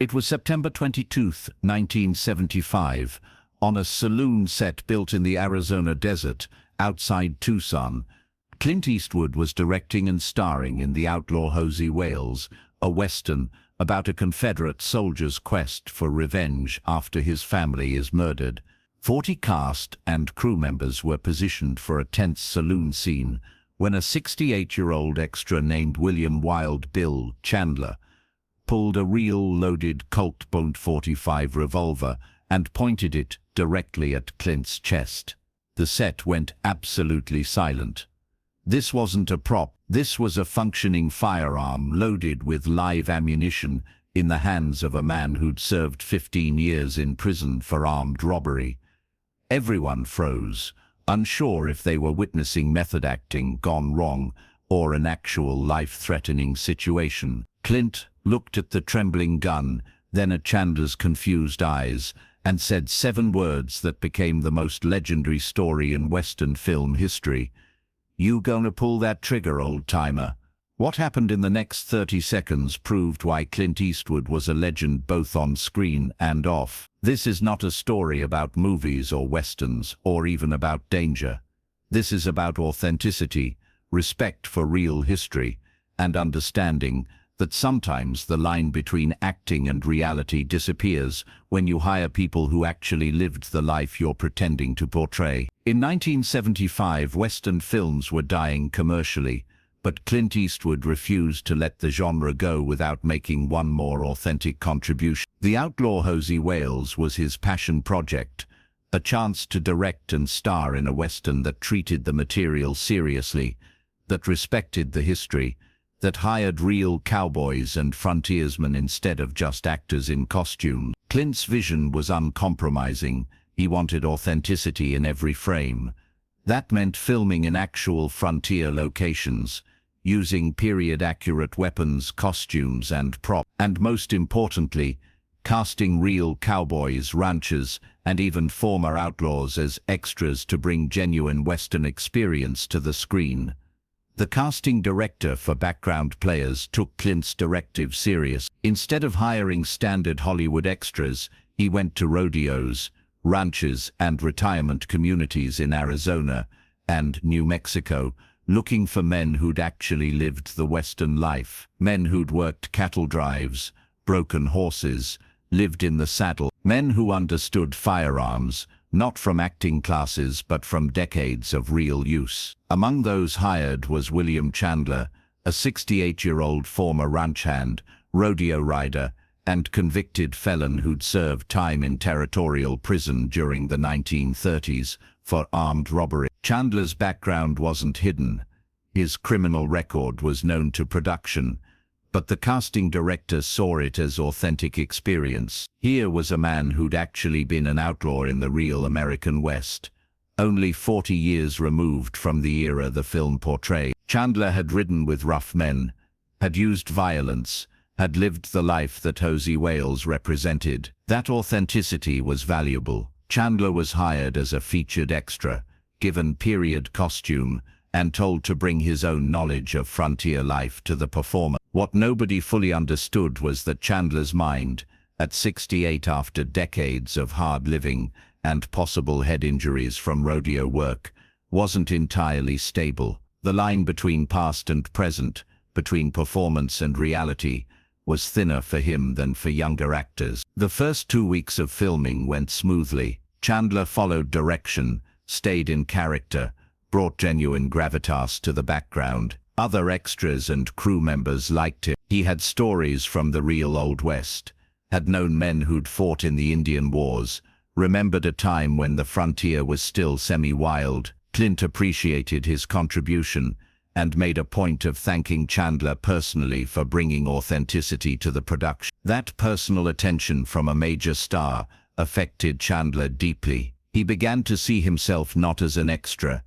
It was September 22, 1975, on a saloon set built in the Arizona desert outside Tucson. Clint Eastwood was directing and starring in the Outlaw Josey Wales, a western about a Confederate soldier's quest for revenge after his family is murdered. 40 cast and crew members were positioned for a tense saloon scene when a 68-year-old extra named William Wild Bill Chandler pulled a real loaded Colt .45 revolver and pointed it directly at Clint's chest. The set went absolutely silent. This wasn't a prop, this was a functioning firearm loaded with live ammunition in the hands of a man who'd served 15 years in prison for armed robbery. Everyone froze, unsure if they were witnessing method acting gone wrong or an actual life-threatening situation. Clint looked at the trembling gun, then at Chandler's confused eyes, and said 7 words that became the most legendary story in Western film history. "You gonna pull that trigger, old-timer?" What happened in the next 30 seconds proved why Clint Eastwood was a legend both on screen and off. This is not a story about movies or westerns, or even about danger. This is about authenticity, respect for real history, and understanding that sometimes the line between acting and reality disappears when you hire people who actually lived the life you're pretending to portray. In 1975, Western films were dying commercially, but Clint Eastwood refused to let the genre go without making one more authentic contribution. The Outlaw Josey Wales was his passion project, a chance to direct and star in a Western that treated the material seriously, that respected the history, that hired real cowboys and frontiersmen instead of just actors in costume. Clint's vision was uncompromising. He wanted authenticity in every frame. That meant filming in actual frontier locations, using period-accurate weapons, costumes, and props, and most importantly, casting real cowboys, ranchers, and even former outlaws as extras to bring genuine Western experience to the screen. The casting director for background players took Clint's directive serious. Instead of hiring standard Hollywood extras, he went to rodeos, ranches, and retirement communities in Arizona and New Mexico, looking for men who'd actually lived the Western life. Men who'd worked cattle drives, broken horses, lived in the saddle. Men who understood firearms, not from acting classes but from decades of real use. Among those hired was William Chandler, a 68-year-old former ranch hand, rodeo rider, and convicted felon who'd served time in territorial prison during the 1930s for armed robbery. Chandler's background wasn't hidden. His criminal record was known to production, but the casting director saw it as authentic experience. Here was a man who'd actually been an outlaw in the real American West, only 40 years removed from the era the film portrayed. Chandler had ridden with rough men, had used violence, had lived the life that Josey Wales represented. That authenticity was valuable. Chandler was hired as a featured extra, given period costume, and told to bring his own knowledge of frontier life to the performance. What nobody fully understood was that Chandler's mind, at 68 after decades of hard living and possible head injuries from rodeo work, wasn't entirely stable. The line between past and present, between performance and reality, was thinner for him than for younger actors. The first 2 weeks of filming went smoothly. Chandler followed direction, stayed in character, brought genuine gravitas to the background. Other extras and crew members liked him. He had stories from the real Old West, had known men who'd fought in the Indian Wars, remembered a time when the frontier was still semi-wild. Clint appreciated his contribution and made a point of thanking Chandler personally for bringing authenticity to the production. That personal attention from a major star affected Chandler deeply. He began to see himself not as an extra,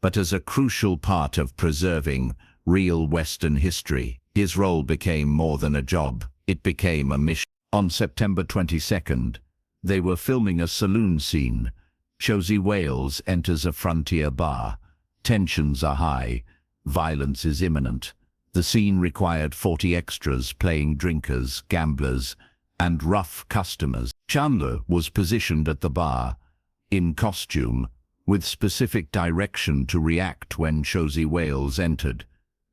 but as a crucial part of preserving real Western history. His role became more than a job. It became a mission. On September 22nd, they were filming a saloon scene. Josey Wales enters a frontier bar. Tensions are high. Violence is imminent. The scene required 40 extras playing drinkers, gamblers, and rough customers. Chandler was positioned at the bar, in costume, with specific direction to react when Josey Wales entered.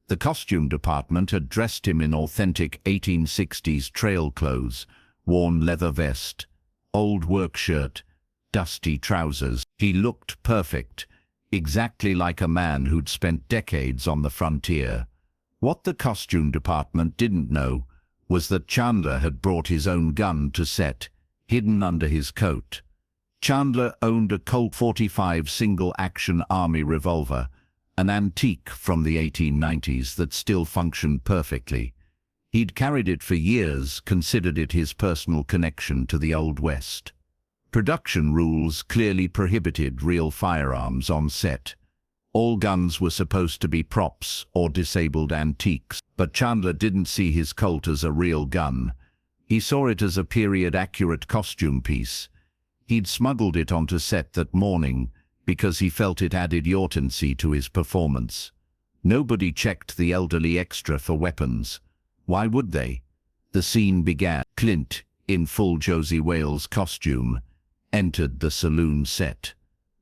The costume department had dressed him in authentic 1860s trail clothes, worn leather vest, old work shirt, dusty trousers. He looked perfect, exactly like a man who'd spent decades on the frontier. What the costume department didn't know was that Chandler had brought his own gun to set, hidden under his coat. Chandler owned a Colt 45 single-action army revolver, an antique from the 1890s that still functioned perfectly. He'd carried it for years, considered it his personal connection to the Old West. Production rules clearly prohibited real firearms on set. All guns were supposed to be props or disabled antiques, but Chandler didn't see his Colt as a real gun. He saw it as a period-accurate costume piece. He'd smuggled it onto set that morning because he felt it added urgency to his performance. Nobody checked the elderly extra for weapons. Why would they? The scene began. Clint, in full Josey Wales costume, entered the saloon set.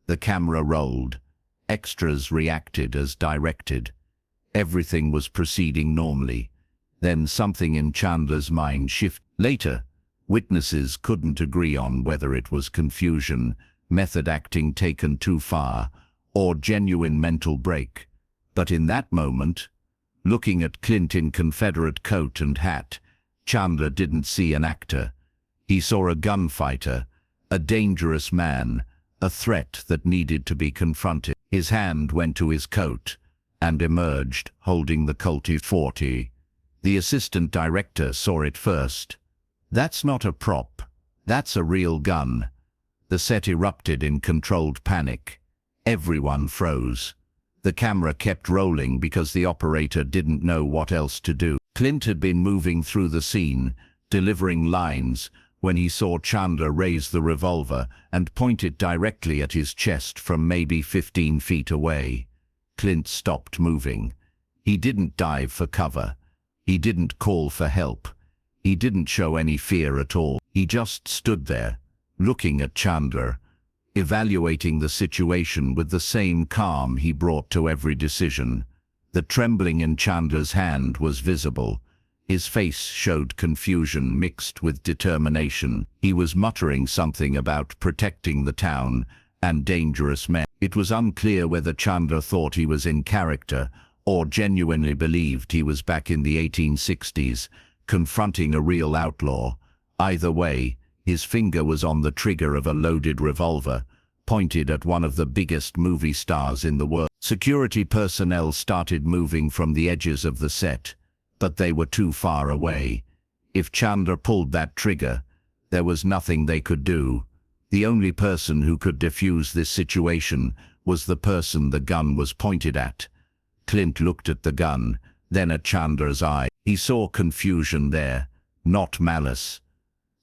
The camera rolled. Extras reacted as directed. Everything was proceeding normally. Then something in Chandler's mind shifted. Later, witnesses couldn't agree on whether it was confusion, method acting taken too far, or genuine mental break. But in that moment, looking at Clint in Confederate coat and hat, Chandler didn't see an actor. He saw a gunfighter, a dangerous man, a threat that needed to be confronted. His hand went to his coat and emerged, holding the Colt 40. The assistant director saw it first. "That's not a prop. That's a real gun." The set erupted in controlled panic. Everyone froze. The camera kept rolling because the operator didn't know what else to do. Clint had been moving through the scene, delivering lines, when he saw Chandler raise the revolver and point it directly at his chest from maybe 15 feet away. Clint stopped moving. He didn't dive for cover. He didn't call for help. He didn't show any fear at all. He just stood there, looking at Chandler, evaluating the situation with the same calm he brought to every decision. The trembling in Chandler's hand was visible. His face showed confusion mixed with determination. He was muttering something about protecting the town and dangerous men. It was unclear whether Chandler thought he was in character or genuinely believed he was back in the 1860s, confronting a real outlaw. Either way, his finger was on the trigger of a loaded revolver, pointed at one of the biggest movie stars in the world. Security personnel started moving from the edges of the set, but they were too far away. If Chandler pulled that trigger, there was nothing they could do. The only person who could defuse this situation was the person the gun was pointed at. Clint looked at the gun, then at Chandler's eye. He saw confusion there, not malice.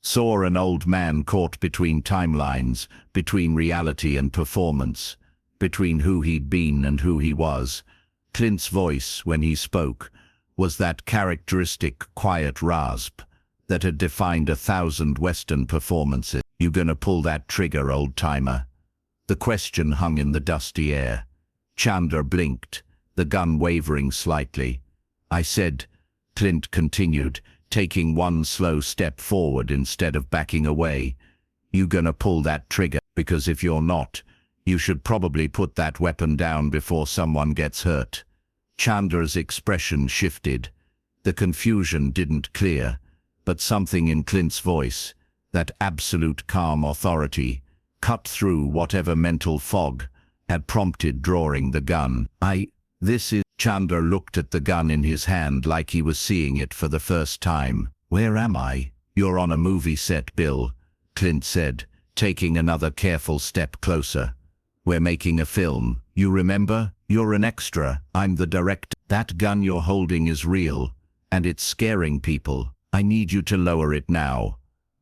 Saw an old man caught between timelines, between reality and performance, between who he'd been and who he was. Clint's voice, when he spoke, was that characteristic quiet rasp that had defined 1,000 Western performances. "You gonna pull that trigger, old-timer?" The question hung in the dusty air. Chandler blinked, the gun wavering slightly. "I said," Clint continued, taking one slow step forward instead of backing away, "you gonna pull that trigger? Because if you're not, you should probably put that weapon down before someone gets hurt." Chandler's expression shifted. The confusion didn't clear, but something in Clint's voice, that absolute calm authority, cut through whatever mental fog had prompted drawing the gun. This is..." Chandler looked at the gun in his hand like he was seeing it for the first time. "Where am I?" "You're on a movie set, Bill," Clint said, taking another careful step closer. "We're making a film. You remember? You're an extra. I'm the director. That gun you're holding is real, and it's scaring people. I need you to lower it now."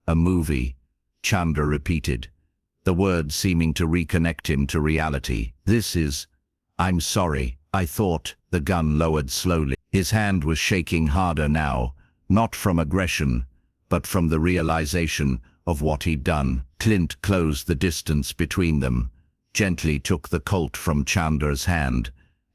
"A movie," Chandler repeated, the words seeming to reconnect him to reality. "This is..." "I'm sorry, I thought..." The gun lowered slowly. His hand was shaking harder now, not from aggression, but from the realization of what he'd done. Clint closed the distance between them, gently took the Colt from Chandler's hand,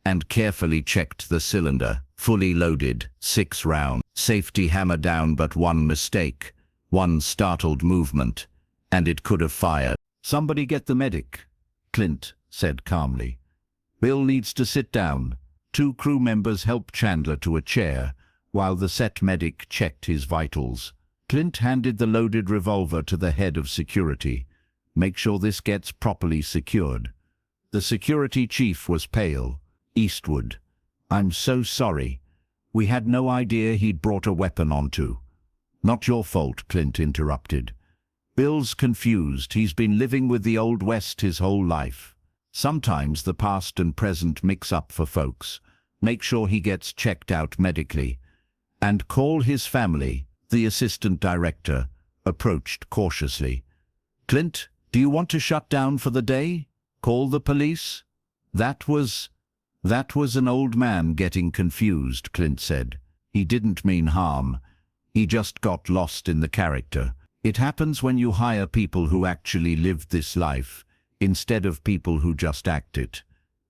and carefully checked the cylinder. Fully loaded, 6 rounds. Safety hammer down, but one mistake, one startled movement, and it could have fired. "Somebody get the medic," Clint said calmly. "Bill needs to sit down." 2 crew members helped Chandler to a chair, while the set medic checked his vitals. Clint handed the loaded revolver to the head of security. "Make sure this gets properly secured." The security chief was pale. "Eastwood, I'm so sorry. We had no idea he'd brought a weapon onto." "Not your fault," Clint interrupted. "Bill's confused. He's been living with the Old West his whole life. Sometimes the past and present mix up for folks. Make sure he gets checked out medically. And call his family." The assistant director approached cautiously. "Clint, do you want to shut down for the day? Call the police?" That was an old man getting confused," Clint said. "He didn't mean harm. He just got lost in the character. It happens when you hire people who actually lived this life, instead of people who just act it.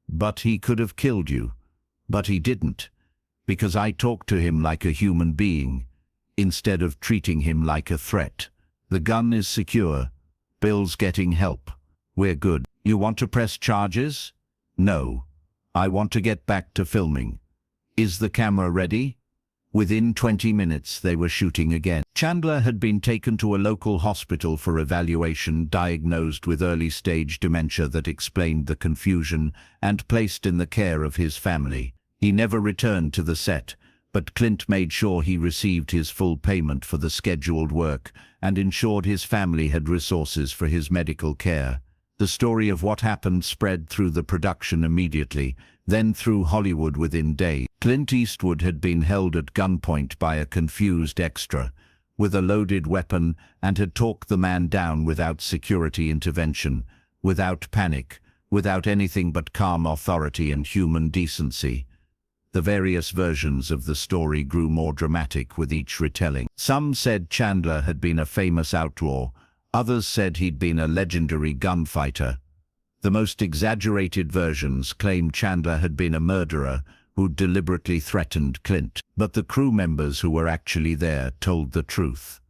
But he could have killed you. But he didn't, because I talked to him like a human being, instead of treating him like a threat. The gun is secure. Bill's getting help. We're good. You want to press charges?" "No. I want to get back to filming." "Is the camera ready?" Within 20 minutes they were shooting again. Chandler had been taken to a local hospital for evaluation, diagnosed with early-stage dementia that explained the confusion, and placed in the care of his family. He never returned to the set, but Clint made sure he received his full payment for the scheduled work and ensured his family had resources for his medical care. The story of what happened spread through the production immediately, then through Hollywood within days. Clint Eastwood had been held at gunpoint by a confused extra with a loaded weapon and had talked the man down without security intervention, without panic, without anything but calm authority and human decency. The various versions of the story grew more dramatic with each retelling. Some said Chandler had been a famous outlaw. Others said he'd been a legendary gunfighter. The most exaggerated versions claimed Chandler had been a murderer who'd deliberately threatened Clint. But the crew members who were actually there told the truth.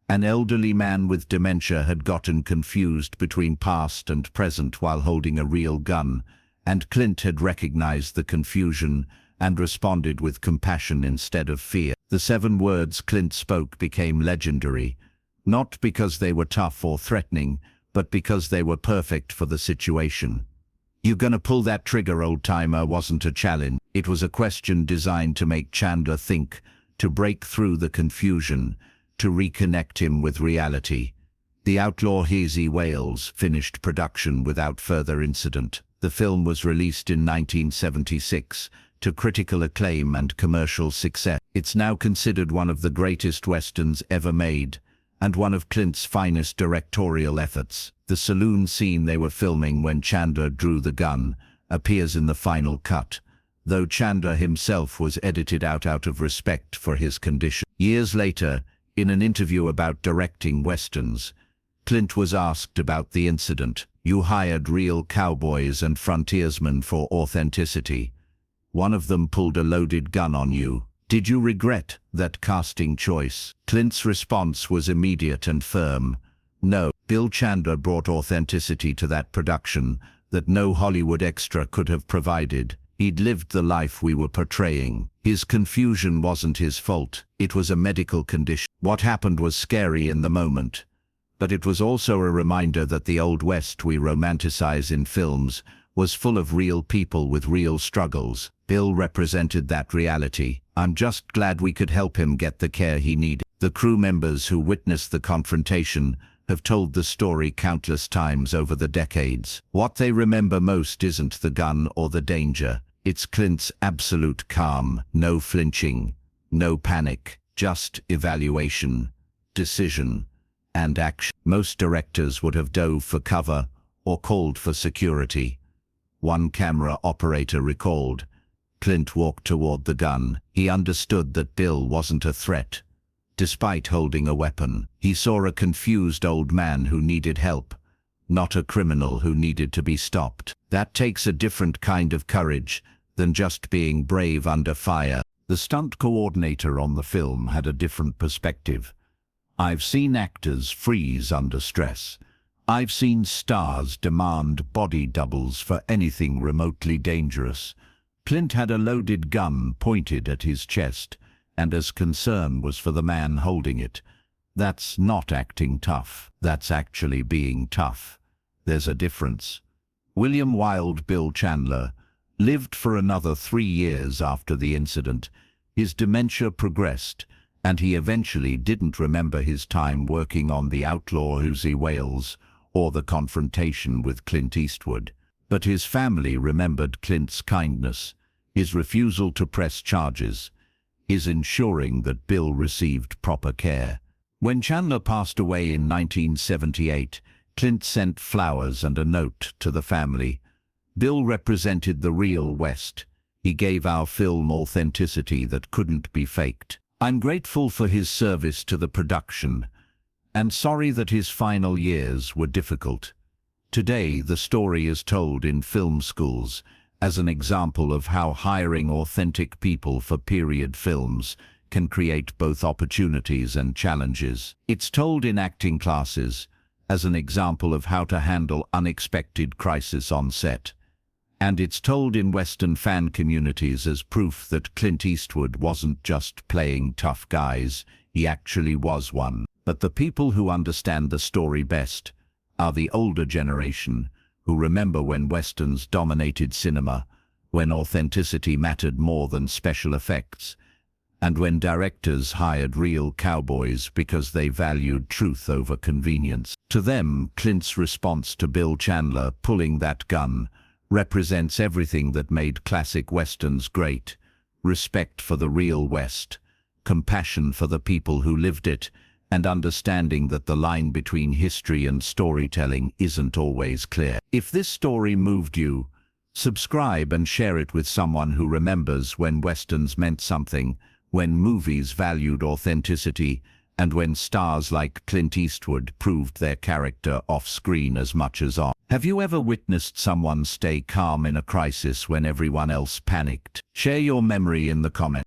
An elderly man with dementia had gotten confused between past and present while holding a real gun, and Clint had recognized the confusion and responded with compassion instead of fear. The 7 words Clint spoke became legendary, not because they were tough or threatening, but because they were perfect for the situation. "You gonna pull that trigger, old-timer?" wasn't a challenge. It was a question designed to make Chandler think, to break through the confusion, to reconnect him with reality. The Outlaw Josey Wales finished production without further incident. The film was released in 1976, to critical acclaim and commercial success. It's now considered one of the greatest westerns ever made, and one of Clint's finest directorial efforts. The saloon scene they were filming when Chandler drew the gun appears in the final cut, though Chandler himself was edited out of respect for his condition. Years later, in an interview about directing westerns, Clint was asked about the incident. "You hired real cowboys and frontiersmen for authenticity. One of them pulled a loaded gun on you. Did you regret that casting choice?" Clint's response was immediate and firm. "No." Bill Chandler brought authenticity to that production that no Hollywood extra could have provided. He'd lived the life we were portraying. His confusion wasn't his fault. It was a medical condition. What happened was scary in the moment, but it was also a reminder that the Old West we romanticize in films was full of real people with real struggles. Bill represented that reality. I'm just glad we could help him get the care he needed. The crew members who witnessed the confrontation have told the story countless times over the decades. What they remember most isn't the gun or the danger. It's Clint's absolute calm, no flinching, no panic, just evaluation, decision, and action. Most directors would have dove for cover or called for security. One camera operator recalled, "Clint walked toward the gun. He understood that Bill wasn't a threat, Despite holding a weapon, he saw a confused old man who needed help, not a criminal who needed to be stopped. That takes a different kind of courage than just being brave under fire. The stunt coordinator on the film had a different perspective. I've seen actors freeze under stress. I've seen stars demand body doubles for anything remotely dangerous. Clint had a loaded gun pointed at his chest, and his concern was for the man holding it. That's not acting tough. That's actually being tough. There's a difference. William Wild Bill Chandler lived for another 3 years after the incident. His dementia progressed, and he eventually didn't remember his time working on the Outlaw Josey Wales or the confrontation with Clint Eastwood. But his family remembered Clint's kindness, his refusal to press charges, his ensuring that Bill received proper care. When Chandler passed away in 1978, Clint sent flowers and a note to the family. Bill represented the real West. He gave our film authenticity that couldn't be faked. I'm grateful for his service to the production, and sorry that his final years were difficult. Today, the story is told in film schools as an example of how hiring authentic people for period films can create both opportunities and challenges. It's told in acting classes as an example of how to handle unexpected crisis on set. And it's told in Western fan communities as proof that Clint Eastwood wasn't just playing tough guys, he actually was one. But the people who understand the story best are the older generation, who remember when Westerns dominated cinema, when authenticity mattered more than special effects, and when directors hired real cowboys because they valued truth over convenience. To them, Clint's response to Bill Chandler pulling that gun represents everything that made classic Westerns great: respect for the real West, compassion for the people who lived it, and understanding that the line between history and storytelling isn't always clear. If this story moved you, subscribe and share it with someone who remembers when Westerns meant something, when movies valued authenticity, and when stars like Clint Eastwood proved their character off-screen as much as on. Have you ever witnessed someone stay calm in a crisis when everyone else panicked? Share your memory in the comments.